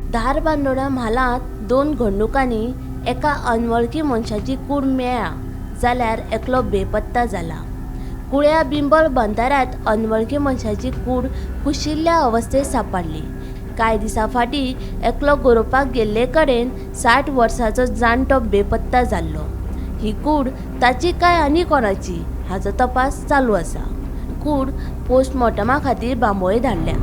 धारबांदोड्या म्हालांत 2 घडणुकांनी एका अनवळखी मनशाची कूड मेळ्ळा जाल्यार एकलो बेपत्ता जाला। कुळ्या बिंबळ बंधाऱ्यांत अनवळखी मनशाची कूड कुशिल्ल्या अवस्थेत सापडली। कांय दिसां फाटीं एकलो गरोवपाक गेल्ले कडेन 60 वर्सांचो जाणटो बेपत्ता जाल्लो। ही कूड ताची काय आनी कोणाची हाचो तपास चालू आसा। कूड पोस्टमॉर्टमा खातीर बांबोळे धाडल्या।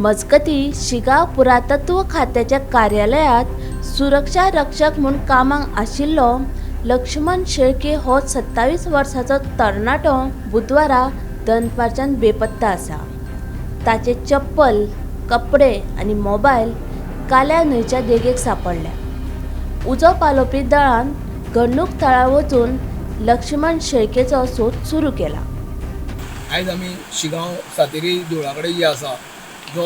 मजगतीं शिगांव पुरातत्व खात्याच्या कार्यालयांत सुरक्षा रक्षक म्हूण कामाक आशिल्लो लक्ष्मण शेळके हो 27 वर्सांचो तरणाटो बुधवारा दनपारच्यान बेपत्ता आसा। ताचे चप्पल, कपडे आनी मोबायल काल्या न्हंयच्या देगेक सापडल्या। उजो पालोवपी दळान घडणूक थळार वचून लक्ष्मण शेळकेचो सोद सुरू केला। आयज आमी शिगांव सातेरी देवळा कडेन जे आसा जो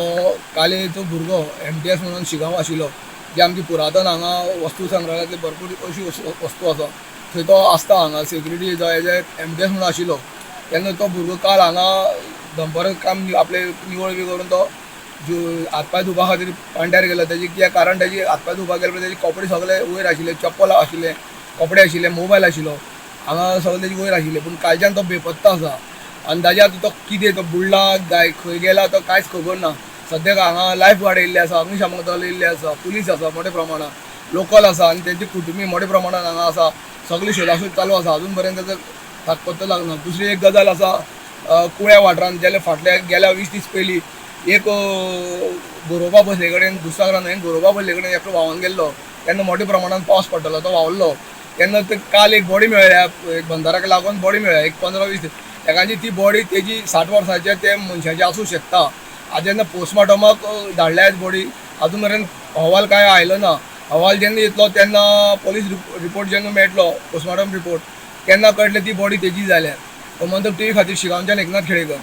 कालेचो भुरगो MTS म्हणून शिगांव आशिल्लो, जे आमची पुरातन हांगा वस्तू संग्रहालयांतली भरपूर अशी वस्तू आसा थंय तो आसता। हांगा सेक्युरिटी जो हेजे MTS म्हणून आशिल्लो तेन्ना तो भुरगो काल हांगा दनपार काम आपले निवळ बी करून तो हातपाय धुवपा खातीर पांड्यार गेलो। तेजे कितें कारण तेजे हातपाय धुवपाक गेले तेजे कपडे सगळे वयर आशिल्ले, चप्पल आशिल्ले, कपडे आशिल्ले, मोबायल आशिल्लो, हांगा सगळे तेजे वयर आशिल्ले। पूण कालच्यान तो बेपत्ता आसा। अंदाजे आतां तो कितें तो बुडला काय खंय गेला तो कांयच खबर ना। सद्याक हांगा लायफ गार्ड येयल्ले आसा, अग्निशामक दल येयल्ले आसा, पुलीस आसा मोठ्या प्रमाणात, लोकल आसा आनी तेंची कुटुंबी मोठ्या प्रमाणात हांगा आसा। सगळी शोधाशोध चालू आसा, अजून पर्यंत ताचो ताकपत्तो लागना। दुसरी एक गजाल आसा, कुळ्या वाठारांत जाले फाटल्या गेल्या 20 दीस पयलीं एक गोरोवपा बसले कडेन दुसऱ्या न्हंयेन गोरोवपा बसले कडेन एकटो व्हांवून गेल्लो तेन्ना मोठ्या प्रमाणात पावस पडटलो, तो व्हांवलो तेन्ना ते काल एक बॉडी मेळ्ळ्या, एक बंधाराक लागून बॉडी मेळ्ळ्या, एक 15-20 एकाची ती बॉडी तेजी 60 वर्सांच्या ते मनशाची आसूं शकता। आज जेन्ना पोस्टमॉर्टमाक धाडल्या बॉडी अजून मेरेन अहवाल काय आयलो ना। अहवाल जेन्ना येतलो तेन्ना पोलीस रिपोर्ट जेन्ना मेळटलो पोस्टमॉर्टम रिपोर्ट तेन्ना कळटलें ती बॉडी तेजी जाल्या। मंतक TV खातीर शिगांवच्यान एकनाथ खेडेकर।